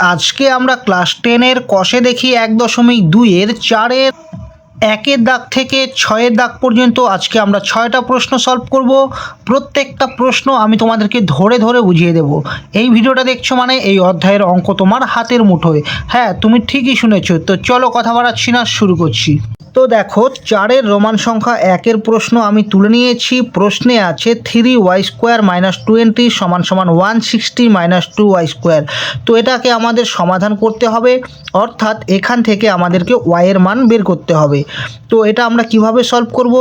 আজকে আমরা ক্লাস 10-এর কষে দেখি 1.2-এর 4-এর 1-এর দাগ থেকে 6-এর দাগ পর্যন্ত আজকে আমরা 6টা প্রশ্ন সলভ করব। প্রত্যেকটা প্রশ্ন আমি তোমাদেরকে ধরে ধরে বুঝিয়ে দেব। এই ভিডিওটা দেখছো মানে এই অধ্যায়ের অঙ্ক তোমার হাতের মুঠোয়। হ্যাঁ, তুমি ঠিকই শুনেছো। তো চলো কথা বাড়াচ্ছি না, শুরু করছি। তো দেখো, 4-এর রোমান সংখ্যা 1-এর প্রশ্ন আমি তুলে নিয়েছি। প্রশ্নে আছে 3y² - 20 = 160 - 2y²। তো এটাকে আমাদের সমাধান করতে হবে, অর্থাৎ এখান থেকে আমাদেরকে y-এর মান বের করতে হবে। তো এটা আমরা কিভাবে সলভ করব?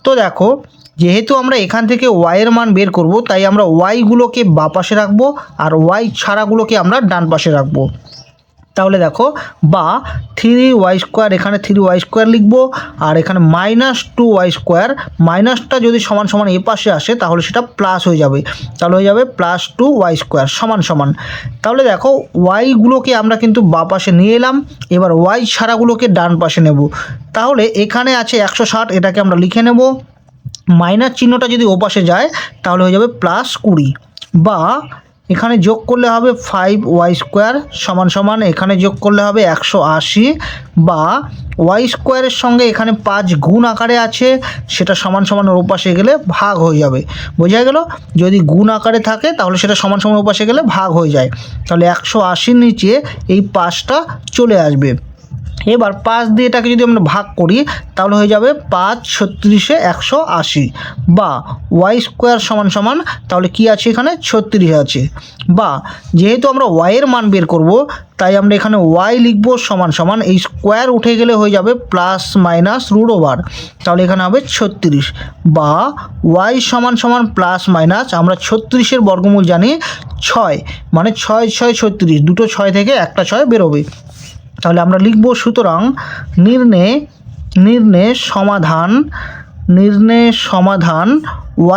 তো দেখো, যেহেতু আমরা এখান থেকে y-এর মান বের করব, তাই আমরা y-গুলোকে বাঁ পাশে রাখবো আর y ছাড়াগুলোকে আমরা ডান পাশে রাখবো। তাহলে দেখো, বা 3y², এখানে 3y² লিখবো, আর এখানে -2y², মাইনাসটা যদি সমান সমান এ পাশে আসে তাহলে সেটা প্লাস হয়ে যাবে। তাহলে হয়ে যাবে +2y² সমান। তাহলে দেখো, y-গুলোকে আমরা কিন্তু বাঁ পাশে নিয়ে এলাম, এবার y ছাড়াগুলোকে ডান পাশে নেব। তাহলে এখানে আছে 160, এটাকে আমরা লিখে নেব। মাইনাস চিহ্নটা যদি ও পাশে যায় তাহলে হয়ে যাবে +20, বা এখানে যোগ করলে হবে 5y² সমান এখানে যোগ করলে হবে 180, বা y²-এর সঙ্গে এখানে 5 গুণ আকারে আছে, সেটা সমান ওর পাশে গেলে ভাগ হয়ে যাবে। বোঝা গেল? যদি গুণ আকারে থাকে তাহলে সেটা সমান ওর পাশে গেলে ভাগ হয়ে যায়। তাহলে 180-র নিচে এই 5টা চলে আসবে। এবার 5 দিয়ে এটাকে যদি আমরা ভাগ করি তাহলে হয়ে যাবে 5 36 180, বা y² সমান তাহলে কি আছে, এখানে 36 আছে। বা যেহেতু আমরা y-এর মান বের করব, তাই আমরা এখানে y লিখব সমান এই স্কোয়ার উঠে গেলে হয়ে যাবে +- তাহলে এখানে হবে 36, বা y সমান +- আমরা 36-এর বর্গমূল জানি 6, মানে 6 6 36, দুটো 6 থেকে একটা 6 বেরোবে। তাহলে আমরা লিখব, সুতরাং নির্ণয় সমাধান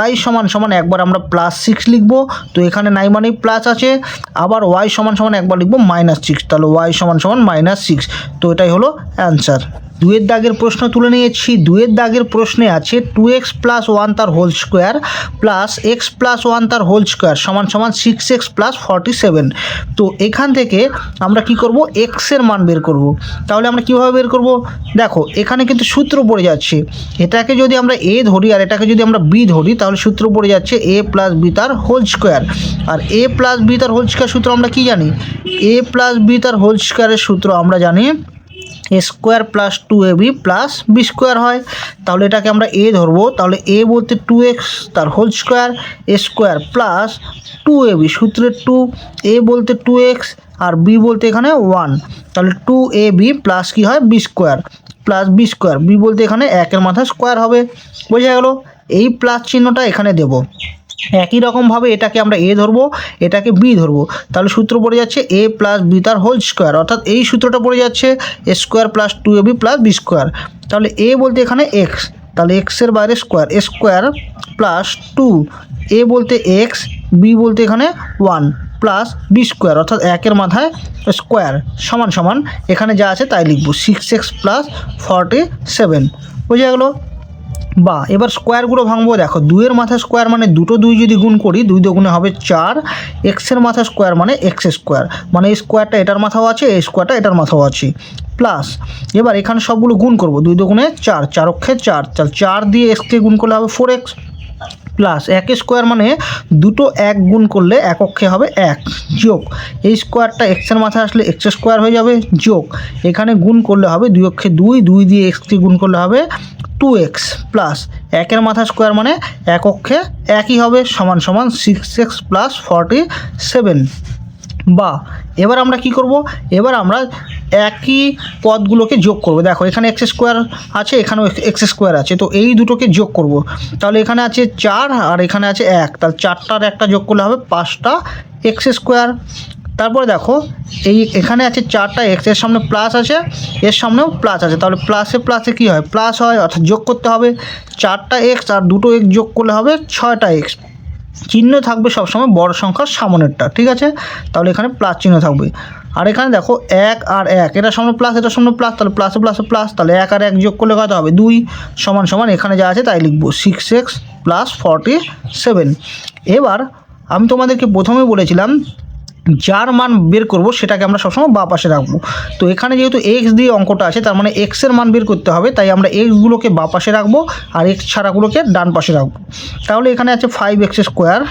y সমান একবার আমরা +6 লিখব। তো এখানে নাই মানে প্লাস আছে, আবার y সমান একবার লিখব -6, তাহলে y সমান -6। তো এটাই হলো অ্যান্সার। 2-এর দাগের প্রশ্ন তুলে নিয়েছি। 2-এর দাগের প্রশ্নে আছে 2x + 1 তার হোল স্কোয়ার + x + 1 তার হোল স্কোয়ার = 6x + 47। তো এখান থেকে আমরা কি করব, x-এর মান বের করব। তাহলে আমরা কিভাবে বের করব? দেখো, এখানে কিন্তু সূত্র পড়ে যাচ্ছে, এটাকে যদি আমরা a ধরি আর এটাকে যদি আমরা b ধরি তাহলে সূত্র পড়ে যাচ্ছে a + b তার হোল স্কোয়ার। আর a + b তার হোল স্কোয়ার সূত্র আমরা কি জানি? a + b তার হোল স্কোয়ারের সূত্র আমরা জানি a² + 2ab + b² হয়। তাহলে এটাকে আমরা a ধরবো, তাহলে a বলতে 2x তার হোল স্কোয়ার, a² + 2ab সূত্রের 2, a বলতে 2x আর b বলতে এখানে 1, তাহলে 2ab প্লাস কি হয় b² + b², b বলতে এখানে 1-এর মাথায় স্কোয়ার হবে। বোঝা গেল? এই প্লাস চিহ্নটা এখানে দেব। একই রকমভাবে এটাকে আমরা a ধরবো, এটাকে b ধরবো, তাহলে সূত্র পড়ে যাচ্ছে a + b তার হোল স্কোয়ার, অর্থাৎ এই সূত্রটা পড়ে যাচ্ছে a² + 2ab + b²। তাহলে a বলতে এখানে x, তাহলে x-এর বাইরে স্কোয়ার, a² + 2, a বলতে x, b বলতে এখানে 1 + b², অর্থাৎ 1-এর মাথায় স্কোয়ার সমান এখানে যা আছে তাই লিখব, 6x + 47। বোঝা গেল? বা এবার স্কোয়ারগুলো ভাঙবো। দেখো, 2-এর মাথায় স্কোয়ার মানে দুটো 2 যদি গুণ করি 2 দুগুণে হবে 4, x-এর মাথায় স্কোয়ার মানে x², মানে এই স্কোয়ারটা এটার মাথাও আছে, এই স্কোয়ারটা এটার মাথাও আছে, প্লাস এবার এখানে সবগুলো গুণ করব, 2 দুগুণে 4, 4 অক্ষে 4, 4 দিয়ে x-কে গুণ করলে হবে 4x, প্লাস 1² মানে দুটো 1 গুণ করলে এক অক্ষে হবে 1, যোগ এই স্কোয়ারটা x-এর মাথায় আসলে x² হয়ে যাবে, যোগ এখানে গুণ করলে হবে 2 অক্ষে 2, 2 দিয়ে x-কে গুণ করলে হবে 2x, প্লাস 1-এর মাথায় স্কোয়ার মানে এক অক্ষে একই হবে, সমান 6x + 47। বা এবার আমরা কি করব? এবার আমরা একই পদগুলোকে যোগ করব। দেখো, এখানে x² আছে, এখানেও x² আছে, তো এই দুটোকে যোগ করব। তাহলে এখানে আছে 4 আর এখানে আছে 1, তাহলে 4টার একটা যোগ করলে হবে 5টা x²। তারপরে দেখো, এখানে আছে 4টা x, এর সামনে প্লাস আছে, এর সামনেও প্লাস আছে, তাহলে প্লাসে কী হয়, প্লাস হয়, অর্থাৎ যোগ করতে হবে। 4টা x আর দুটো x যোগ করলে হবে 6টা x। চিহ্ন থাকবে সবসময় বড় সংখ্যার সামনেরটা, ঠিক আছে? তাহলে এখানে প্লাস চিহ্ন থাকবে। আর এখানে দেখো 1 আর 1, এটার সামনে প্লাস, এটার সামনে প্লাস, তাহলে প্লাসে প্লাস, তাহলে 1 আর 1 যোগ করলে কত হবে 2, সমান এখানে যা আছে তাই লিখব, 6x + 47। এবার আমি তোমাদেরকে প্রথমে বলেছিলাম যার মান বের করব সেটাকে আমরা সবসময় বাঁ পাশে রাখবো। তো এখানে যেহেতু এক্স দিয়ে অঙ্কটা আছে, তার মানে এক্সের মান বের করতে হবে, তাই আমরা এক্সগুলোকে বাঁ পাশে রাখবো আর এক্স ছাড়াগুলোকে ডান পাশে রাখবো। তাহলে এখানে আছে 5x²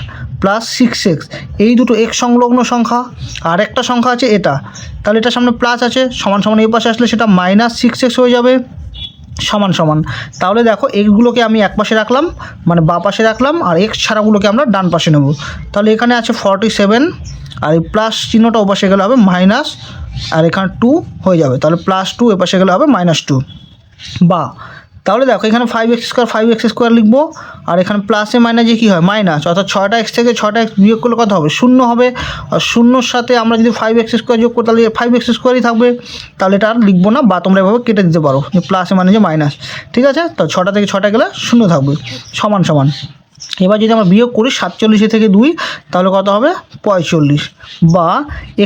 প্লাস 6x, এই দুটো এক্স সংলগ্ন সংখ্যা। আর একটা সংখ্যা আছে এটা, তাহলে এটার সামনে প্লাস আছে, সমান সমান এই পাশে আসলে সেটা -6x হয়ে যাবে, সমান সমান। তাহলে দেখো এক্সগুলোকে আমি এক পাশে রাখলাম, মানে বাঁ পাশে রাখলাম, আর এক্স ছাড়াগুলোকে আমরা ডান পাশে নেব। তাহলে এখানে আছে 47, আর এই প্লাস চিহ্নটা ও পাশে গেলে হবে মাইনাস, আর এখানে 2 হয়ে যাবে, তাহলে +2 এ পাশে গেলে হবে -2। বা তাহলে দেখো এখানে 5x² লিখবো, আর এখানে প্লাসে মাইনাসে কী হয় মাইনাস, অর্থাৎ 6টা x থেকে 6টা x বিয়োগ করলে কত হবে 0 হবে। আর 0-র সাথে আমরা যদি 5x² যোগ করি তাহলে 5x²ই থাকবে, তাহলে এটা আর লিখবো না, বা তোমরা এভাবে কেটে দিতে পারো যে প্লাসে মাইনাসে মাইনাস, ঠিক আছে। তো 6টা থেকে 6টা গেলে 0 থাকবে, সমান সমান। এবার যদি আমরা বিয়োগ করি 47 থেকে 2, তাহলে কত হবে 45। বা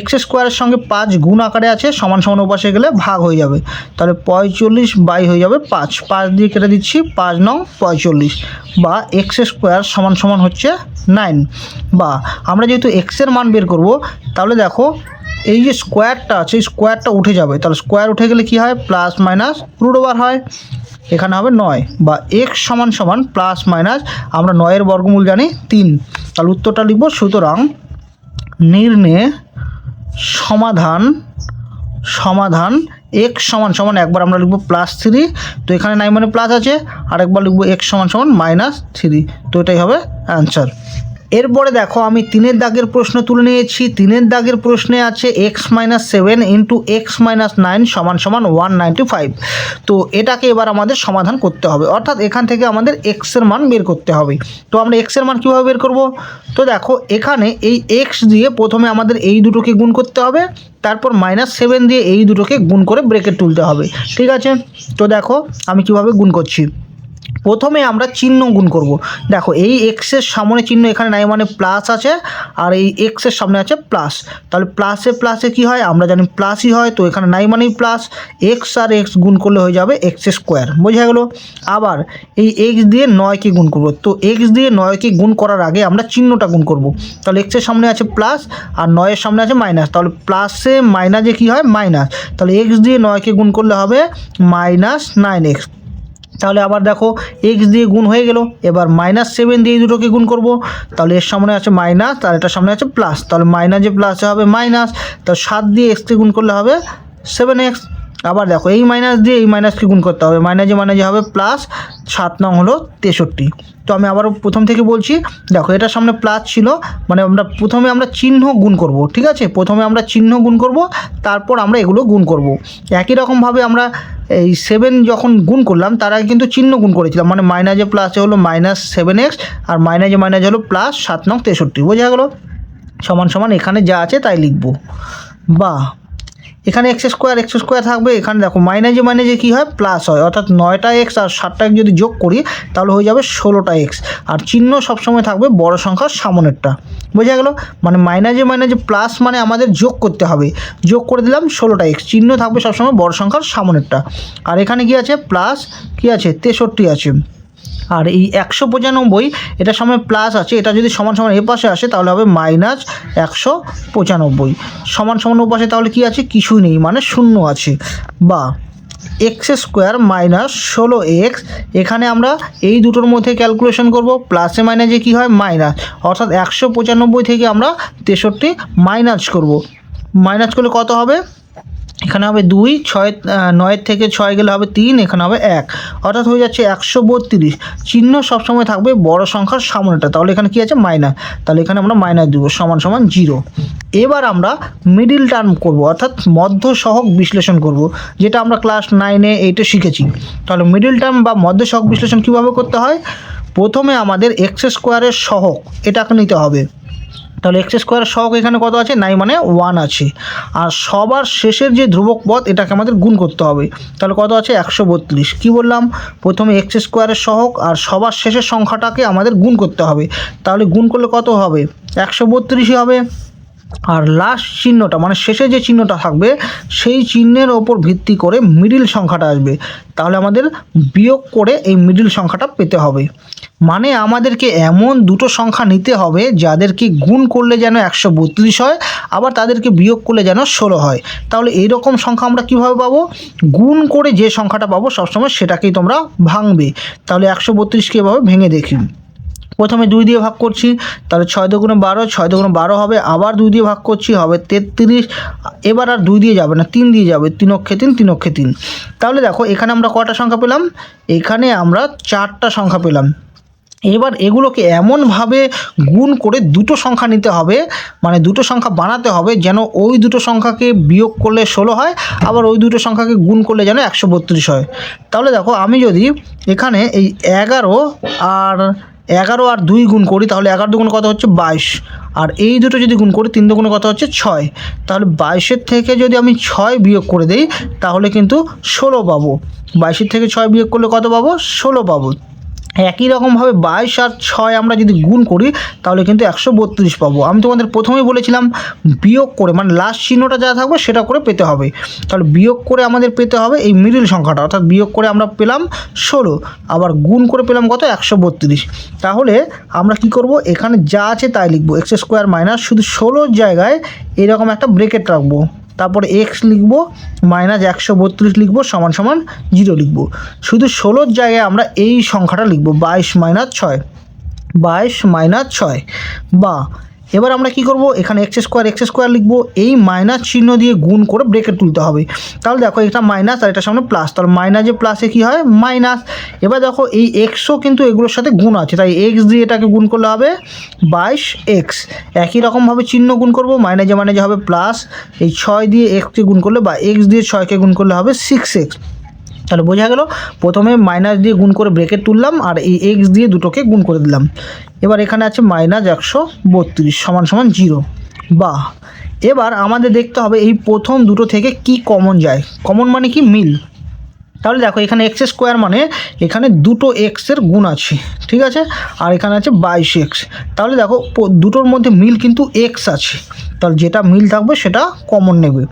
x² সঙ্গে 5 গুণ আকারে আছে, সমান সমান ওপাশে গেলে ভাগ হয়ে যাবে, তাহলে 45 হয়ে যাবে 5 দিয়ে কেটে দিচ্ছি, 5 নং 45। বা x² সমান সমান হচ্ছে 9। বা আমরা যেহেতু এক্সের মান বের করব, তাহলে দেখো এই যে স্কোয়ারটা আছে, এই স্কোয়ারটা উঠে যাবে, তাহলে স্কোয়ার উঠে গেলে কি হয় প্লাস মাইনাস √ওভার হয়, এখানে হবে 9। বা x সমান সমান প্লাস মাইনাস, আমরা 9-এর বর্গমূল জানি 3, তাহলে উত্তরটা লিখব। সুতরাং নির্ণয় সমাধান x সমান সমান, একবার আমরা লিখব +3, তো এখানে 9 মানে প্লাস আছে, আরেকবার লিখব x সমান সমান -3, তো এটাই হবে অ্যান্সার। এরপরে দেখো আমি 3-এর দাগের প্রশ্ন তুলে নিয়েছি। 3-এর দাগের প্রশ্নে আছে x - 7 × x - 9 = 195। তো এটাকে এবার আমাদের সমাধান করতে হবে, অর্থাৎ এখান থেকে আমাদের x এর মান বের করতে হবে। তো আমরা x এর মান কীভাবে বের করব? তো দেখো এখানে এই x দিয়ে প্রথমে আমাদের এই দুটোকে গুণ করতে হবে, তারপর -7 দিয়ে এই দুটোকে গুণ করে ব্রেকেট তুলতে হবে, ঠিক আছে। তো দেখো আমি কিভাবে গুণ করছি। প্রথমে আমরা চিহ্ন গুণ করব। দেখো এই এক্সের সামনে চিহ্ন এখানে নাই, মানে প্লাস আছে, আর এই এক্সের সামনে আছে প্লাস, তাহলে প্লাসে প্লাসে কি হয় আমরা জানি প্লাসই হয়, তো এখানে নাই মানেই প্লাস, এক্স আর এক্স গুণ করলে হয়ে যাবে x², বোঝা গেল। আবার এই এক্স দিয়ে 9কে গুণ করব, তো এক্স দিয়ে 9কে গুণ করার আগে আমরা চিহ্নটা গুণ করব, তাহলে এক্সের সামনে আছে প্লাস আর 9-এর সামনে আছে মাইনাস, তাহলে প্লাসে মাইনাসে কি হয় মাইনাস, তাহলে এক্স দিয়ে 9কে গুণ করলে হবে -9x। তাহলে আবার দেখো এক্স দিয়ে গুণ হয়ে গেল, এবার -7 দিয়ে এই দুটোকে গুণ করব, তাহলে এর সামনে আছে মাইনাস আর এটার সামনে আছে প্লাস, তাহলে মাইনাসে প্লাসে হবে মাইনাস, তাহলে 7 দিয়ে এক্সকে গুণ করলে হবে 7x। আবার দেখো এই মাইনাস দিয়ে এই মাইনাসকে গুণ করতে হবে, মাইনাসে হবে প্লাস, 7 নং হলো 63। তো আমি আবারও প্রথম থেকে বলছি, দেখো এটার সামনে প্লাস ছিল, মানে প্রথমে আমরা চিহ্ন গুণ করব, ঠিক আছে, প্রথমে আমরা চিহ্ন গুণ করব, তারপর আমরা এগুলো গুণ করব। একই রকমভাবে আমরা এই 7 যখন গুণ করলাম তার আগে কিন্তু চিহ্ন গুণ করেছিলাম, মানে মাইনাসে প্লাসে হলো -7x, আর মাইনাসে হলো প্লাস 7 নং 63, বোঝা গেল। সমান সমান এখানে যা আছে তাই লিখব। বা এখানে x² থাকবে, এখানে দেখো মাইনাসে কী হয় প্লাস হয়, অর্থাৎ 9টা x আর 7টা x যদি যোগ করি তাহলে হয়ে যাবে 16টা x, আর চিহ্ন সবসময় থাকবে বড় সংখ্যার সামনেরটা, বোঝা গেল। মানে মাইনাসে প্লাস মানে আমাদের যোগ করতে হবে, যোগ করে দিলাম 16টা x, চিহ্ন থাকবে সবসময় বড় সংখ্যার সামনেরটা। আর এখানে কি আছে প্লাস, কি আছে 63 আছে, আর এই 195 এটার সামনে প্লাস আছে, এটা যদি সমান সমান এ পাশে আসে তাহলে হবে -195, সমান সমান ও পাশে তাহলে কি আছে কিছুই নেই, মানে 0 আছে। বা x² - 16x, এখানে আমরা এই দুটোর মধ্যে ক্যালকুলেশন করব, প্লাসে মাইনাসে কি হয় মাইনাস, অর্থাৎ 195 থেকে আমরা 63 মাইনাস করব, মাইনাস করলে কত হবে, এখানে হবে 2, 9 থেকে 6 গেলে হবে 3, এখানে হবে 1, অর্থাৎ হয়ে যাচ্ছে 132। চিহ্ন সবসময় থাকবে বড় সংখ্যার সামনেটা, তাহলে এখানে কি আছে মাইনাস, তাহলে এখানে আমরা মাইনাস দেবো, সমান সমান 0। এবার আমরা মিডিল টার্ম করব, অর্থাৎ মধ্য সহগ বিশ্লেষণ করব, যেটা আমরা ক্লাস 9-এ 8-এ শিখেছি। তাহলে মিডিল টার্ম বা মধ্য সহগ বিশ্লেষণ কীভাবে করতে হয়, প্রথমে আমাদের x² সহগ এটাকে নিতে হবে, তাহলে x² সহগ এখানে কত আছে 9 মানে 1 আছে, আর সবার শেষের যে ধ্রুবক পদ এটাকে আমাদের গুণ করতে হবে, তাহলে কত আছে 132। কি বললাম, প্রথমে x² সহগ আর সবার শেষের সংখ্যাটাকে আমাদের গুণ করতে হবে, তাহলে গুণ করলে কত হবে 132ই হবে। আর লাস্ট চিহ্নটা মানে শেষে যে চিহ্নটা থাকবে সেই চিহ্নের ওপর ভিত্তি করে মিডিল সংখ্যাটা আসবে। তাহলে আমাদের বিয়োগ করে এই মিডিল সংখ্যাটা পেতে হবে। মানে আমাদেরকে এমন দুটো সংখ্যা নিতে হবে যাদেরকে গুণ করলে যেন 132 হয়, আবার তাদেরকে বিয়োগ করলে যেন 16 হয়। তাহলে এই রকম সংখ্যা আমরা কীভাবে পাবো? গুণ করে যে সংখ্যাটা পাবো সবসময় সেটাকেই তোমরা ভাঙবে। তাহলে 132কে এভাবে ভেঙে দেখি। প্রথমে 2 দিয়ে ভাগ করছি, তাহলে 6 দুগুণে 12, 6 দুগুণে 12 হবে। আবার 2 দিয়ে ভাগ করছি, হবে 33। এবার আর 2 দিয়ে যাবে না, 3 দিয়ে যাবে, 3 অক্ষে 3, 3 অক্ষে 3। তাহলে দেখো এখানে আমরা কটা সংখ্যা পেলাম? এখানে আমরা 4টা সংখ্যা পেলাম। এবার এগুলোকে এমনভাবে গুণ করে দুটো সংখ্যা নিতে হবে, মানে দুটো সংখ্যা বানাতে হবে যেন ওই দুটো সংখ্যাকে বিয়োগ করলে 16 হয়, আবার ওই দুটো সংখ্যাকে গুণ করলে যেন 132 হয়। তাহলে দেখো আমি যদি এখানে এই 11 আর 2 গুণ করি, তাহলে 11 দুগুণে কত হচ্ছে? 22। আর এই দুটো যদি গুণ করি, 3 দুগুণে কত হচ্ছে? 6। তাহলে 22-এর থেকে যদি আমি 6 বিয়োগ করে দিই তাহলে কিন্তু 16 পাবো। 22-এর থেকে 6 বিয়োগ করলে কত পাবো? 16 পাবো। একই রকমভাবে 22 আর 6 আমরা যদি গুণ করি তাহলে কিন্তু 132 পাবো। আমি তোমাদের প্রথমেই বলেছিলাম বিয়োগ করে, মানে লাস্ট চিহ্নটা যা থাকবে সেটা করে পেতে হবে। তাহলে বিয়োগ করে আমাদের পেতে হবে এই মিডিল সংখ্যাটা, অর্থাৎ বিয়োগ করে আমরা পেলাম 16, আবার গুণ করে পেলাম কত? 132। তাহলে আমরা কি করব? এখানে যা আছে তাই লিখবো, এক্স স্কোয়ার মাইনাস, শুধু 16 জায়গায় এরকম একটা ব্রেকেট রাখবো, তারপরে এক্স লিখবো, মাইনাস 132 লিখবো, সমান সমান 0 লিখবো। শুধু 16 জায়গায় আমরা এই সংখ্যাটা লিখবো, 22 মাইনাস 6, 22 মাইনাস 6। বা এবার আমরা কি করব? এখানে এক্স স্কোয়ার লিখবো, এই মাইনাস চিহ্ন দিয়ে গুণ করে ব্রেকেট তুলতে হবে। তাহলে দেখো এটা মাইনাস আর এটা সামনে প্লাস, তাহলে মাইনাসে প্লাসে কি হয়? মাইনাস। এবার দেখো এই এক্সও কিন্তু এগুলোর সাথে গুণ আছে, তাই এক্স দিয়ে এটাকে গুণ করলে হবে 22x। একই রকমভাবে চিহ্ন গুণ করব, মাইনাসে হবে প্লাস, এই 6 দিয়ে এক্সকে গুণ করলে বা এক্স দিয়ে 6কে গুণ করলে হবে 6x। তাহলে বোঝা গেল, প্রথমে মাইনাস দিয়ে গুণ করে ব্রেকেট তুললাম আর এই এক্স দিয়ে দুটোকে গুণ করে দিলাম। এবার এখানে আছে মাইনাস 132 সমান সমান 0। বা এবার আমাদের দেখতে হবে এই প্রথম দুটো থেকে কি কমন যায়। কমন মানে কি? মিল। তাহলে দেখো এখানে এক্স স্কোয়ার মানে এখানে দুটো এক্সের গুণ আছে, ঠিক আছে, আর এখানে আছে 22x। তাহলে দেখো দুটোর মধ্যে মিল কিন্তু এক্স আছে, তাহলে যেটা মিল থাকবে সেটা কমন নেবে।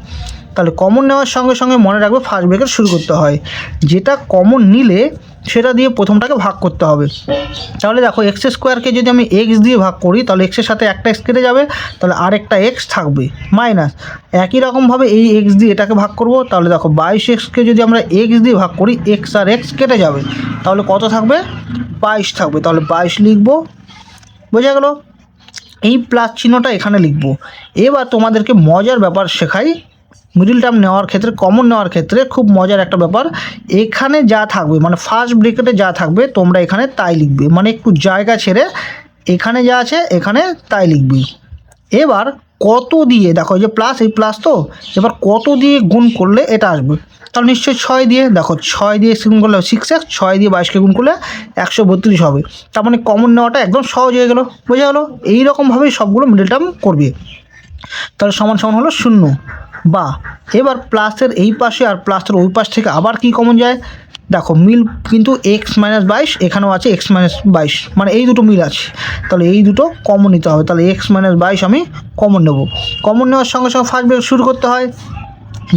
তাহলে কমন নেওয়ার সঙ্গে সঙ্গে মনে রাখবে ফার্স্ট ব্রেকেট শুরু করতে হয়, যেটা কমন নিলে সেটা দিয়ে প্রথমটাকে ভাগ করতে হবে। তাহলে দেখো এক্স স্কোয়ারকে যদি আমি এক্স দিয়ে ভাগ করি তাহলে এক্সের সাথে একটা এক্স কেটে যাবে, তাহলে আরেকটা এক্স থাকবে, মাইনাস। একই রকমভাবে এই এক্স দিয়ে এটাকে ভাগ করব, তাহলে দেখো 22xকে যদি আমরা এক্স দিয়ে ভাগ করি, এক্স আর এক্স কেটে যাবে, তাহলে কত থাকবে? 22 থাকবে। তাহলে 22 লিখবো, বোঝা গেল? এই প্লাস চিহ্নটা এখানে লিখবো। এবার তোমাদেরকে মজার ব্যাপার শেখাই, মিডিল টার্ম নেওয়ার ক্ষেত্রে, কমন নেওয়ার ক্ষেত্রে খুব মজার একটা ব্যাপার। এখানে যা থাকবে মানে ফার্স্ট ব্রেকেটে যা থাকবে তোমরা এখানে তাই লিখবে, মানে একটু জায়গা ছেড়ে এখানে যা আছে এখানে তাই লিখবি। এবার কত দিয়ে, দেখো এই যে প্লাস, এই প্লাস তো, এবার কত দিয়ে গুণ করলে এটা আসবে? তাহলে নিশ্চয়ই 6 দিয়ে। দেখো 6 দিয়ে গুণ করলে 6x, 6 দিয়ে 22কে গুণ করলে 132 হবে। তার মানে কমন নেওয়াটা একদম সহজ হয়ে গেল, বোঝা গেলো? এইরকমভাবেই সবগুলো মিডিল টার্ম করবে। তাহলে সমান সমান হলো 0। বা এবার প্লাসের এই পাশে আর প্লাসের ওই পাশ থেকে আবার কি কমন যায়? দেখো মিল কিন্তু এক্স মাইনাস 22, এখানেও আছে এক্স মাইনাস 22, মানে এই দুটো মিল আছে, তাহলে এই দুটো কমন নিতে হবে। তাহলে এক্স মাইনাস 22 আমি কমন নেব। কমন নেওয়ার সঙ্গে সঙ্গে ফার্স্ট ব্রেকেট শুরু করতে হয়।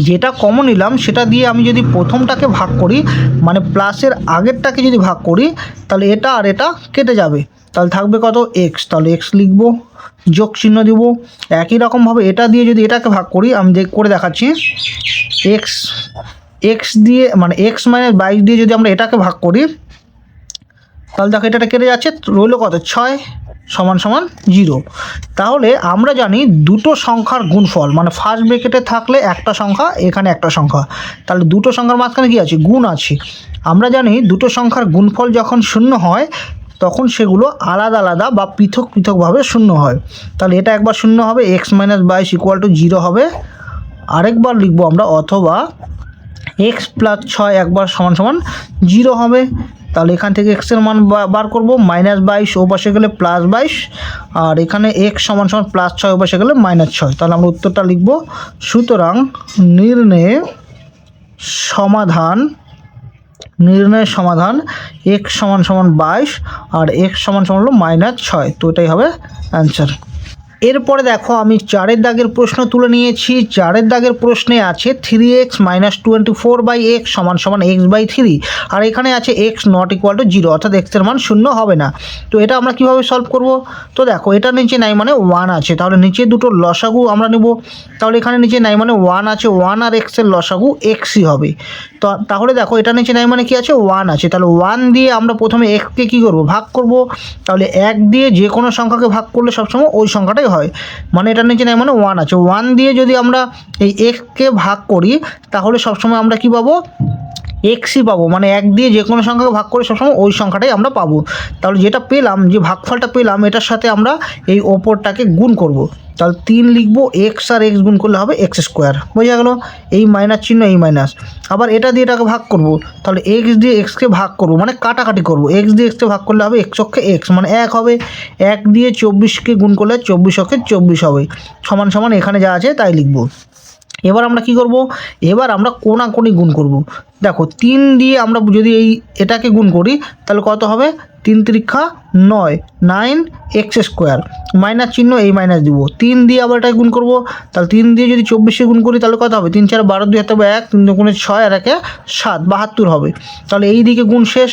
যেটা কমন নিলাম সেটা দিয়ে আমি যদি প্রথমটাকে ভাগ করি, মানে প্লাসের আগেরটাকে যদি ভাগ করি, তাহলে এটা আর এটা কেটে যাবে, তাহলে থাকবে কত? এক্স। তাহলে এক্স লিখবো, যোগ চিহ্ন দেবো। একই রকমভাবে এটা দিয়ে যদি এটাকে ভাগ করি, আমি করে দেখাচ্ছি, এক্স দিয়ে মানে এক্স মাইনাস 22 দিয়ে যদি আমরা এটাকে ভাগ করি, তাহলে দেখো এটা কেটে যাচ্ছে, রইল কত? 6 সমান সমান 0। তাহলে আমরা জানি দুটো সংখ্যার গুণফল, মানে ফার্স্ট ব্রেকেটে থাকলে একটা সংখ্যা, এখানে একটা সংখ্যা, তাহলে দুটো সংখ্যার মাঝখানে কি আছে? গুণ আছে। আমরা জানি দুটো সংখ্যার গুণফল যখন 0 হয় তখন সেগুলো আলাদা আলাদা বা পৃথক পৃথকভাবে 0 হয়। তাহলে এটা একবার 0 হবে, এক্স মাইনাস 22 ইকুয়াল টু 0 হবে। আরেকবার লিখবো আমরা, অথবা এক্স প্লাস 6 একবার সমান সমান 0 হবে। তাহলে এখান থেকে এক্সের মান বার করবো, মাইনাস 22 ও পাশে গেলে প্লাস 22, আর এখানে এক্স সমান সমান প্লাস 6 ও পাশে গেলে মাইনাস 6। তাহলে আমরা উত্তরটা লিখবো। সুতরাং নির্ণয় সমাধান এক্স সমান সমান 22 আর এক্স সমান সমান হলো -6, তো এটাই হবে অ্যান্সার। এরপরে দেখো আমি 4 দাগের প্রশ্ন তুলে নিয়েছি। 4 দাগের প্রশ্নে আছে 3x - 24/x = x/3, আর এখানে আছে x ≠ 0, অর্থাৎ x এর মান 0 হবে না। তো এটা আমরা কিভাবে সলভ করব? তো দেখো এটা নিচে নাই মানে 1 আছে, তাহলে নিচে দুটো লসাগু আমরা নেব। তাহলে এখানে নিচে নাই মানে 1 আছে, 1 আর x এর লসাগু xই হবে। তো তাহলে দেখো এটা নিচে নাই মানে কি আছে, 1 আছে, তাহলে 1 দিয়ে আমরা প্রথমে x কে কী করব, ভাগ করব। তাহলে 1 দিয়ে যে কোনো সংখ্যাকে ভাগ করলে সবসময় ওই সংখ্যাটাই হয়, মানে এটার নিচে নাই মানে 1 আছে। 1 দিয়ে যদি আমরা এই x কে ভাগ করি তাহলে সবসময় আমরা কি পাবো, এক্সই পাবো, মানে 1 দিয়ে যে কোনো সংখ্যাকে ভাগ করে সবসময় ওই সংখ্যাটাই আমরা পাবো। তাহলে যেটা পেলাম, যে ভাগফলটা পেলাম, এটার সাথে আমরা এই ওপরটাকে গুণ করব। তাহলে 3 লিখবো, এক্স আর এক্স গুণ করলে হবে x², বোঝা গেল? এই মাইনাস চিহ্ন, এই মাইনাস। আবার এটা দিয়ে এটাকে ভাগ করব, তাহলে এক্স দিয়ে এক্সকে ভাগ করব, মানে কাটাকাটি করব। এক্স দিয়ে এক্সকে ভাগ করলে হবে x অক্ষে x, মানে 1 হবে। 1 দিয়ে 24কে গুণ করলে 24 অক্ষে 24 হবে, সমান সমান এখানে যা আছে তাই লিখবো। এবার আমরা কি করব, এবার আমরা কোণাকোণি গুণ করব। দেখো 3 দিয়ে আমরা যদি এটাকে গুণ করি তাহলে কত হবে, 3 × 9, 9x², মাইনাস চিহ্ন, এই মাইনাস দিব। 3 দিয়ে আবার এটাকে গুণ করব, তাহলে 3 দিয়ে যদি 24কে গুণ করি তাহলে কত হবে, 3 × 4 = 12, 2 হাতে 1, 3 × 6 আর 1 7, 72 হবে। তাহলে এই দিকে গুণ শেষ,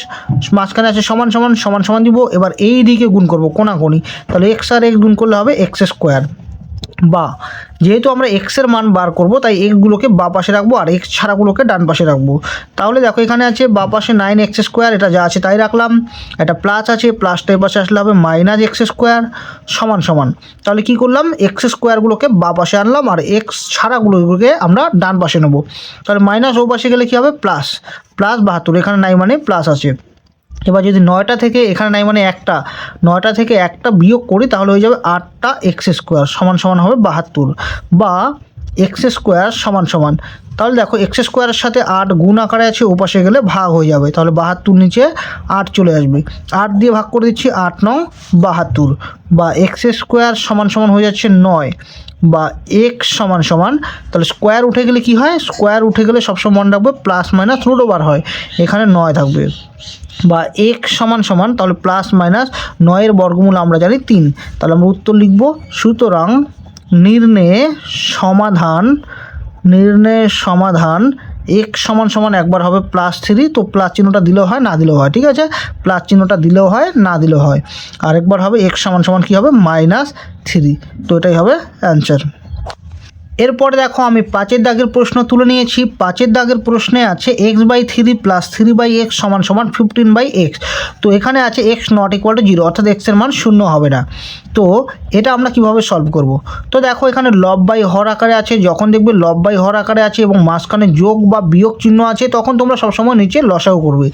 মাঝখানে আছে সমান সমান, সমান সমান দিব। এবার এই দিকে গুণ করব কোণাকোণি, তাহলে x আর x গুণ করলে হবে x²। বা যেহেতু আমরা এক্সের মান বার করব তাই এক্সগুলোকে বাঁ পাশে রাখবো আর এক্স ছাড়াগুলোকে ডান পাশে রাখবো। তাহলে দেখো এখানে আছে বাঁ পাশে 9x², এটা যা আছে তাই রাখলাম। এটা প্লাস আছে, প্লাসটা এ পাশে আসলে হবে -x² সমান সমান। তাহলে কি করলাম, x²গুলোকে বাঁ পাশে আনলাম আর এক্স ছাড়াগুলোকে আমরা ডান পাশে নেব। তাহলে মাইনাস ও পাশে গেলে কী হবে, প্লাস, +72, এখানে নাই মানে প্লাস আছে। এবার যদি 9টা থেকে এখানে নাই মানে 1টা, 9টা থেকে 1টা বিয়োগ করি তাহলে হয়ে যাবে 8টা x² সমান সমান হবে 72, বা x² সমান সমান। তাহলে দেখো x² এর সাথে 8 গুণ আকারে আছে, ওপাশে গেলে ভাগ হয়ে যাবে, তাহলে 72 নিচে 8 চলে আসবে। 8 দিয়ে ভাগ করে দিচ্ছি, 8 × 9 = 72, বা x² সমান সমান হয়ে যাচ্ছে 9, বা x সমান সমান, তাহলে স্কোয়ার উঠে গেলে কি হয়, স্কোয়ার উঠে গেলে সবসময় মনে রাখবে প্লাস মাইনাস রুট ওভার হয়, এখানে 9 থাকবে। বা x সমান সমান, তাহলে প্লাস মাইনাস 9 এর বর্গমূল আমরা জানি 3, তাহলে আমরা উত্তর লিখব। সুতরাং নির্ণয়ে সমাধান x সমান সমান একবার হবে +3, তো প্লাস চিহ্নটা দিলেও হয় না দিলেও হয়, ঠিক আছে, প্লাস চিহ্নটা দিলেও হয় না দিলেও হয়। আরেকবার হবে x সমান সমান কী হবে, -3, তো এটাই হবে অ্যান্সার। এরপরে দেখো আমি 5 দাগের প্রশ্ন তুলে নিয়েছি। 5 দাগের প্রশ্নে আছে x/3 + 3/x = 15/x। তো এখানে আছে x ≠ 0, অর্থাৎ x এর মান 0 হবে না। তো এটা আমরা কিভাবে সলভ করব? তো দেখো এখানে লব বাই হর আকারে আছে, যখন দেখবে লব বাই হর আকারে আছে এবং মাঝখানে যোগ বা বিয়োগ চিহ্ন আছে তখন তোমরা সবসময় নিচে লসাগু করবে।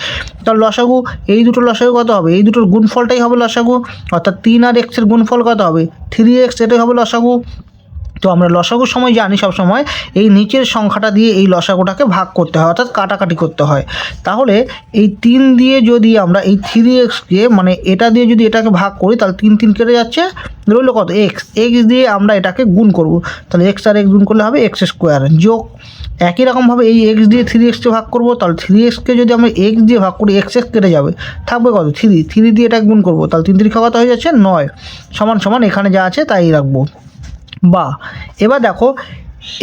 তাহলে লসাগু, এই দুটো লসাগু কত হবে, এই দুটোর গুণফলটাই হবে লসাগু, অর্থাৎ 3 আর x এর গুণফল কত হবে, 3x, এটাই হবে লসাগু। তো আমরা লসাগুর সময় জানি সবসময় এই নিচের সংখ্যাটা দিয়ে এই লসাগুটাকে ভাগ করতে হয়, অর্থাৎ কাটাকাটি করতে হয়। তাহলে এই 3 দিয়ে যদি আমরা এই 3xকে, মানে এটা দিয়ে যদি এটাকে ভাগ করি তাহলে 3 3 কেটে যাচ্ছে, রইল কত, x দিয়ে আমরা এটাকে গুণ করব, তাহলে x আর x গুণ করলে হবে x², যোগ একই রকমভাবে এই x দিয়ে 3xকে ভাগ করব, তাহলে 3xকে যদি আমরা x দিয়ে ভাগ করি x কেটে যাবে, থাকবে কত, 3 দিয়ে এটাকে গুণ করব, তাহলে 3 3 কত হয়ে যাচ্ছে 9, সমান সমান এখানে যা আছে তাই রাখবো। বা এবার দেখো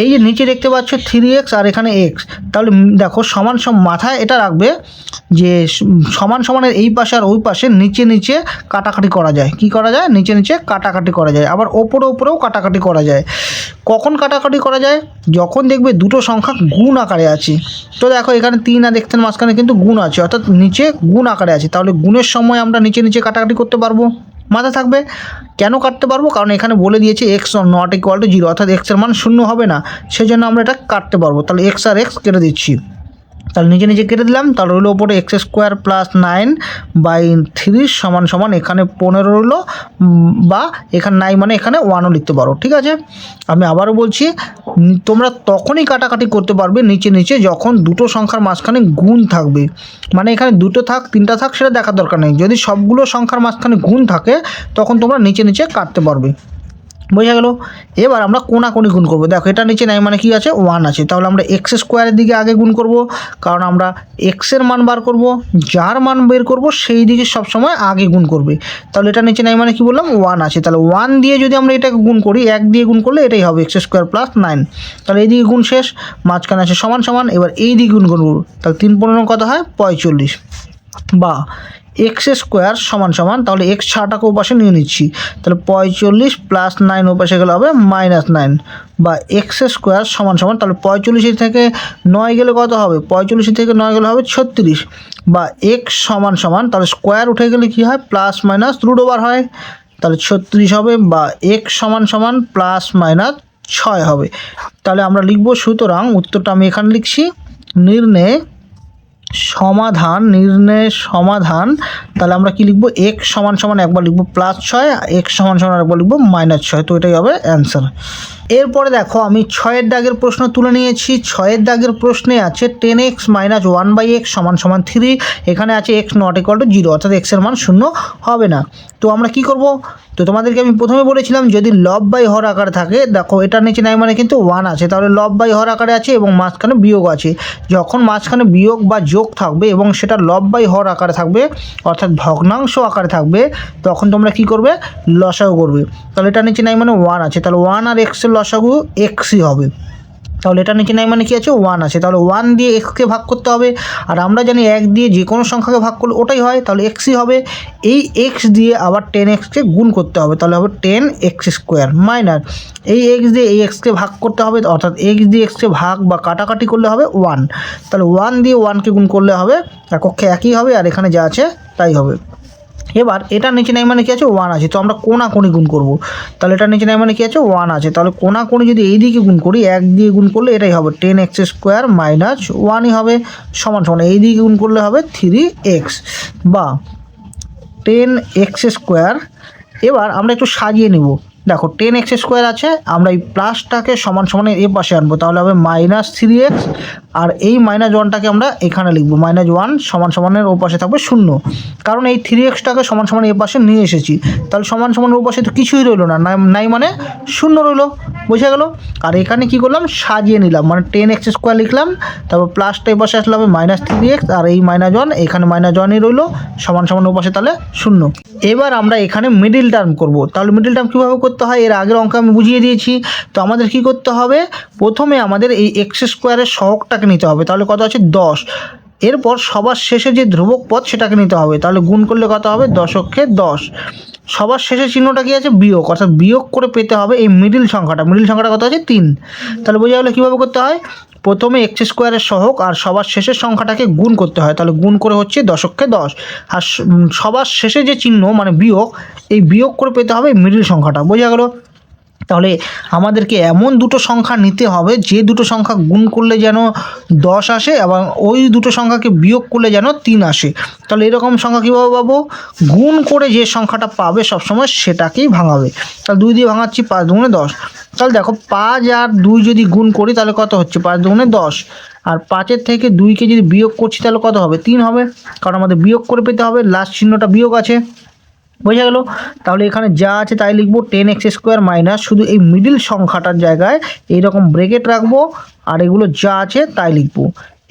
এই যে নিচে দেখতে পাচ্ছ 3x আর এখানে x, তাহলে দেখো সমান মাথায় এটা রাখবে যে সমান সমানের এই পাশে আর ওই পাশে নিচে নিচে কাটাকাটি করা যায়। কি করা যায়, নিচে নিচে কাটাকাটি করা যায়, আবার ওপরে ওপরেও কাটাকাটি করা যায়। কখন কাটাকাটি করা যায়, যখন দেখবে দুটো সংখ্যা গুণ আকারে আছে। তো দেখো এখানে 3 আর x এর মাঝখানে কিন্তু গুণ আছে, অর্থাৎ নিচে গুণ আকারে আছে, তাহলে গুণের সময় আমরা নিচে নিচে কাটাকাটি করতে পারবো। মাথা থাকবে কেন কাটতে পারবো, কারণ এখানে বলে দিয়েছে x ≠ 0, অর্থাৎ x এর মান 0 হবে না, সেজন্য আমরা এটা কাটতে পারবো। তাহলে x আর x কেটে দিচ্ছি, তাহলে নিচে নিচে কেটে দিলাম, তাহলে রইল ওপরে x² + 9/3 সমান সমান এখানে 15 রইল, বা এখানে 9 মানে এখানে 1ও লিখতে পারো, ঠিক আছে। আমি আবারও বলছি, তোমরা তখনই কাটাকাটি করতে পারবে নিচে নিচে যখন দুটো সংখ্যার মাঝখানে গুণ থাকবে, মানে এখানে 2টো থাক 3টা থাক সেটা দেখার দরকার নেই, যদি সবগুলো সংখ্যার মাঝখানে গুণ থাকে তখন তোমরা নিচে নিচে কাটতে পারবে। বোঝা গেল। এবার আমরা কোনাকুনি গুণ করবো। দেখো এটা নিচে নাই মানে কি আছে, 1 আছে, তাহলে আমরা এক্স স্কোয়ারের দিকে আগে গুণ করব, কারণ আমরা এক্সের মান বার করব, যার মান বের করব সেই দিকে সবসময় আগে গুণ করবে। তাহলে এটা নিচে নাই মানে কি বললাম, 1 আছে, তাহলে 1 দিয়ে যদি আমরা এটাকে গুণ করি, 1 দিয়ে গুণ করলে এটাই হবে এক্স স্কোয়ার প্লাস 9। তাহলে এইদিকে গুণ শেষ, মাঝখানে আছে সমান সমান, এবার এই দিকে গুণ করবো, তাহলে 3 15 কত হয় 45, বা এক্স স্কোয়ার সমান সমান, তাহলে এক্স ছাটাকে ওপাশে নিয়ে নিচ্ছি, তাহলে 45 প্লাস 9 ওপাশে গেলে হবে -9, বা এক্স স্কোয়ার সমান সমান, তাহলে 45 থেকে 9 গেলে কত হবে, 45 থেকে 9 গেলে হবে 36, বা এক্স সমান সমান, তাহলে স্কোয়ার উঠে গেলে কি হয় প্লাস মাইনাস রুট ওভার হয়, তাহলে 36 হবে, বা এক্স সমান সমান প্লাস মাইনাস 6 হবে। তাহলে আমরা লিখব, সুতরাং উত্তরটা আমি এখানে লিখছি, নির্ণয় সমাধান। তাহলে আমরা কি লিখব, এক্স সমান সমান একবার লিখব +6, এক্স সমান সমান একবার লিখব -6, তো এটাই হবে অ্যান্সার। এরপরে দেখো আমি 6-এর দাগের প্রশ্ন তুলে নিয়েছি। 6-এর দাগের প্রশ্নে আছে 10x - 1/x = 3, এখানে আছে x ≠ 0, অর্থাৎ x এর মান 0 হবে না। তো আমরা কি করব, তো তোমাদেরকে আমি প্রথমে বলেছিলাম যদি লব বাই হর আকারে থাকে, দেখো এটার নিচে নাই মানে কিন্তু 1 আছে, তাহলে লব বাই হর আকারে আছে এবং মাঝখানে বিয়োগ আছে। যখন মাঝখানে বিয়োগ বা যোগ থাকবে এবং সেটা লব বাই হর আকারে থাকবে, অর্থাৎ ভগ্নাংশ আকারে থাকবে, তখন তোমরা কি করবে, লসাগু করবে। তাহলে এটার নিচে নাই মানে 1 আছে, তাহলে 1 আর x এর লসাগু xই হবে। তাহলে এটা নিচে নাই মানে কি আছে, 1 আছে, তাহলে 1 দিয়ে xকে ভাগ করতে হবে, আর আমরা জানি 1 দিয়ে যে কোনো সংখ্যাকে ভাগ করলে ওটাই হয়, তাহলে xই হবে। এই x দিয়ে আবার 10xকে গুণ করতে হবে, তাহলে হবে 10x² মাইনাস এই x দিয়ে এই xকে ভাগ করতে হবে, অর্থাৎ x দিয়ে xকে ভাগ বা কাটাকাটি করলে হবে 1, তাহলে 1 দিয়ে 1কে গুণ করলে হবে, এককে একই হবে, আর এখানে যা আছে তাই হবে। এবার এটা নিচে নাই মানে কি আছে, 1 আছে, তো আমরা কোনাকুনি গুণ করব। তাহলে এটা নিচে নাই মানে কি আছে, 1 আছে, তাহলে কোনাকুনি যদি এই দিকে গুণ করি, 1 দিয়ে গুণ করলে এটাই হবে 10x² - 1ই হবে, সমান সমান এই দিকে গুণ করলে হবে 3x, বা 10x²। এবার আমরা একটু সাজিয়ে নিব। দেখো 10x² আছে, আমরা এই প্লাসটাকে সমান সমানের এ পাশে আনবো, তাহলে হবে -3x, আর এই -1টাকে আমরা এখানে লিখবো, -1 সমান সমানের ও পাশে থাকবে 0, কারণ এই 3xটাকে সমান সমান এ পাশে নিয়ে এসেছি, তাহলে সমান সমান ও পাশে তো কিছুই রইলো না, নাই মানে 0 রইলো, বোঝা গেল। আর এখানে কি করলাম, সাজিয়ে নিলাম, মানে 10x² লিখলাম, তারপর প্লাসটা এ পাশে আসলে হবে -3x, আর এই -1 এখানে -1ই রইলো, সমান সমান ও পাশে তাহলে 0। এবার আমরা এখানে মিডিল টার্ম করব। তাহলে মিডিল টার্ম কীভাবে করতে হয়, এর আগের অঙ্কে আমি বুঝিয়ে দিয়েছি। তো আমাদের কি করতে হবে, প্রথমে আমাদের এই x² সহগটাকে নিতে হবে, তাহলে কত আছে 10, এরপর সবার শেষে যে ধ্রুবক পদ সেটাকে নিতে হবে, তাহলে গুণ করলে কত হবে 10 × 10, সবার শেষে চিহ্নটা কি আছে, বিয়োগ, অর্থাৎ বিয়োগ করে পেতে হবে এই মিডিল সংখ্যাটা কত আছে 3। তাহলে বোঝা গেলো কীভাবে করতে হয়, প্রথমে x² সহগ আর সবার শেষের সংখ্যাটাকে গুণ করতে হয়, তাহলে গুণ করে হচ্ছে 10 × 10, আর সবার শেষে যে চিহ্ন মানে বিয়োগ, এই বিয়োগ করে পেতে হবে মিডিল সংখ্যাটা, বোঝা গেল। তাহলে আমাদেরকে এমন দুটো সংখ্যা নিতে হবে যে দুটো সংখ্যা গুণ করলে যেন 10 আসে এবং ওই দুটো সংখ্যাকে বিয়োগ করলে যেন 3 আসে। তাহলে এরকম সংখ্যা কীভাবে পাবো, গুণ করে যে সংখ্যাটা পাবে সবসময় সেটাকেই ভাঙাবে। তাহলে 2 দিয়ে ভাঙাচ্ছি, 5 × 2 = 10। তাহলে দেখো 5 আর 2 যদি গুণ করি তাহলে কত হচ্ছে, 5 × 2 = 10, আর 5-এর থেকে 2কে যদি বিয়োগ করছি তাহলে কত হবে, 3 হবে, কারণ আমাদের বিয়োগ করে পেতে হবে, লাস্ট চিহ্নটা বিয়োগ আছে, বোঝা গেল। তাহলে এখানে যা আছে তাই লিখবো, 10x² মাইনাস, শুধু এই মিডিল সংখ্যাটার জায়গায় এইরকম ব্রেকেট রাখবো, আর এগুলো যা আছে তাই লিখবো।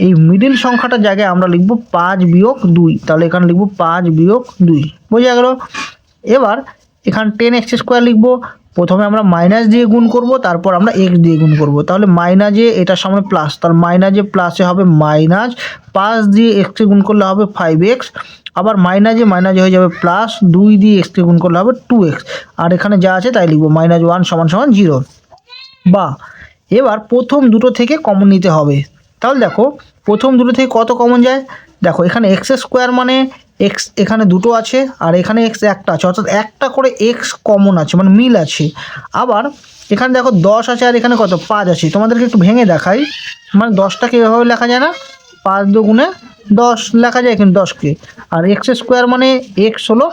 এই মিডিল সংখ্যাটার জায়গায় আমরা লিখবো 5 - 2, তাহলে এখানে লিখবো 5 - 2, বোঝা গেল। এবার এখানে 10x² লিখবো, প্রথমে আমরা মাইনাস দিয়ে গুণ করব, তারপর আমরা x দিয়ে গুণ করব, তাহলে মাইনাসে এটার সামনে প্লাস, তাহলে মাইনাসে প্লাসে হবে মাইনাস, 5 দিয়ে xকে গুণ করলে হবে 5x, আবার মাইনাসে হয়ে যাবে প্লাস, 2 দিয়ে xকে গুণ করলে হবে 2x, আর এখানে যা আছে তাই লিখবো, -1 = 0। বা এবার প্রথম দুটো থেকে কমন নিতে হবে। তাহলে দেখো প্রথম দুটো থেকে কত কমন যায়, দেখো এখানে x² মানে x এখানে দুটো আছে, আর এখানে x একটা আছে, অর্থাৎ একটা করে x কমন আছে, মানে মিল আছে। আবার এখানে দেখো 10 আছে, আর এখানে কত 5 আছে, তোমাদেরকে একটু ভেঙে দেখাই, মানে 10টাকে এভাবে লেখা যায় না, 5 × 2 = 10 লেখা যায়, কিন্তু 10কে, আর x² মানে x হলো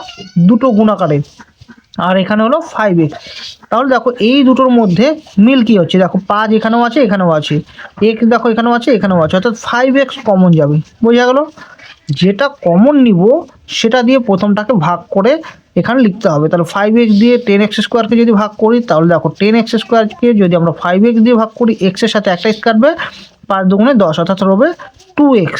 দুটো গুণাকারে, আর এখানে হলো 5x। তাহলে দেখো এই দুটোর মধ্যে মিল কি হচ্ছে, দেখো 5 এখানেও আছে, এখানেও আছে, x দেখো এখানেও আছে, এখানেও আছে, অর্থাৎ 5x কমন যাবে, বোঝা গেল। যেটা কমন নিব সেটা দিয়ে প্রথমটাকে ভাগ করে এখানে লিখতে হবে। তাহলে 5x দিয়ে 10x স্কোয়ারকে যদি ভাগ করি তাহলে দেখো 10x স্কোয়ারকে যদি আমরা 5x দিয়ে ভাগ করি, এক্সের সাথে একটা x কাটবে, 5 দুগুণে 10 অর্থাৎ হবে 2x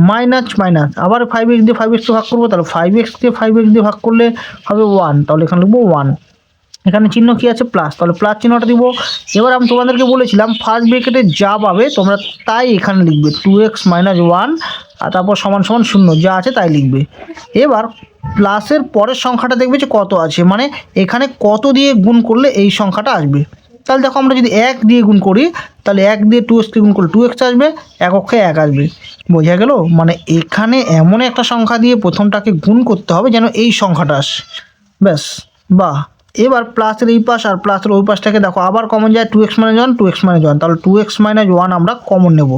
মাইনাস মাইনাস আবার 5x দিয়ে 5xকে ভাগ করবো, তাহলে 5xকে 5x দিয়ে ভাগ করলে হবে 1, তাহলে এখানে লিখবো 1। এখানে চিহ্ন কি আছে প্লাস, তাহলে প্লাস চিহ্নটা দিব। এবার আমি তোমাদেরকে বলেছিলাম ফার্স্ট ব্র্যাকেটে যা পাবে তোমরা তাই এখানে লিখবে, 2x মাইনাস 1 আর তারপর সমান সমান 0 যা আছে তাই লিখবে। এবার প্লাসের পরের সংখ্যাটা দেখবে যে কত আছে, মানে এখানে কত দিয়ে গুণ করলে এই সংখ্যাটা আসবে। তাহলে দেখো আমরা যদি 1 দিয়ে গুণ করি তাহলে 1 দিয়ে 2xকে গুণ করলে 2x আসবে, এক অক্ষে 1 আসবে, বোঝা গেল? মানে এখানে এমন একটা সংখ্যা দিয়ে প্রথমটাকে গুণ করতে হবে যেন এই সংখ্যাটা আসে, ব্যাস। বাহ। এবার প্লাসের এই পাশ আর প্লাসের ওই পাশটাকে দেখো আবার কমন যায়, 2x মাইনাস 1 2x মাইনাস 1, তাহলে 2x মাইনাস 1 আমরা কমন নেব।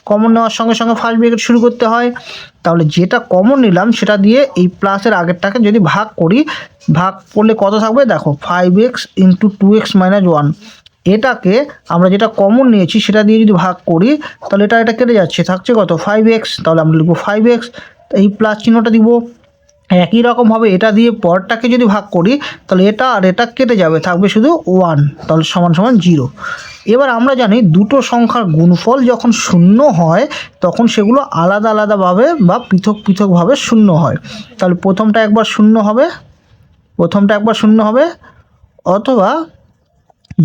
কমন নেওয়ার সঙ্গে সঙ্গে ফার্স্ট ব্র্যাকেট শুরু করতে হয়। তাহলে যেটা কমন নিলাম সেটা দিয়ে এই প্লাসের আগেরটাকে যদি ভাগ করি, ভাগ করলে কত থাকবে দেখো 5x ইন্টু 2x মাইনাস 1, এটাকে আমরা যেটা কমন নিয়েছি সেটা দিয়ে যদি ভাগ করি তাহলে এটা কেটে যাচ্ছে, থাকছে কত 5x, তাহলে আমরা লিখবো 5x, এই প্লাস চিহ্নটা দিব। একই রকমভাবে এটা দিয়ে পরটাকে যদি ভাগ করি তাহলে এটা আর এটা কেটে যাবে, থাকবে শুধু 1, তাহলে সমান সমান 0। এবার আমরা জানি দুটো সংখ্যার গুণফল যখন শূন্য হয় তখন সেগুলো আলাদা আলাদাভাবে বা পৃথক পৃথকভাবে শূন্য হয়। তাহলে প্রথমটা একবার শূন্য হবে অথবা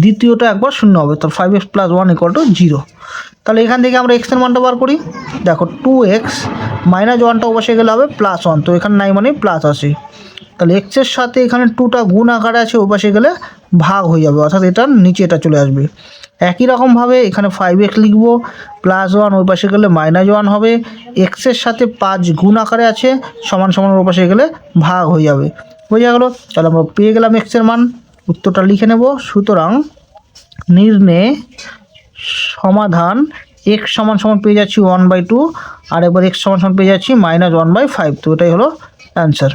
দ্বিতীয়টা একবার শূন্য হবে, তো 5x প্লাস 1 ইকুয়াল টু 0। তাহলে এখান থেকে আমরা এক্সের মানটা বার করি, দেখো 2x মাইনাস 1টা অবশ্যই গেলে হবে প্লাস 1, তো এখানে নাই মানে প্লাস আসে, তাহলে এক্সের সাথে এখানে 2টা গুণ আকারে আছে, ও পাশে গেলে ভাগ হয়ে যাবে, অর্থাৎ এটার নিচে এটা চলে আসবে। একই রকমভাবে এখানে 5x লিখবো, প্লাস 1 ওই পাশে গেলে মাইনাস 1 হবে, এক্সের সাথে 5 গুণ আকারে আছে, সমান সমান ওর পাশে গেলে ভাগ হয়ে যাবে, বোঝা গেল? তাহলে আমরা পেয়ে গেলাম এক্সের মান, উত্তরটা লিখে নেব। সুতরাং নির্ণয় সমাধান x সমান সমান পেয়ে যাচ্ছি 1/2 আর একবার x সমান সমান পেয়ে যাচ্ছি -1/5, তো এটাই হলো অ্যান্সার।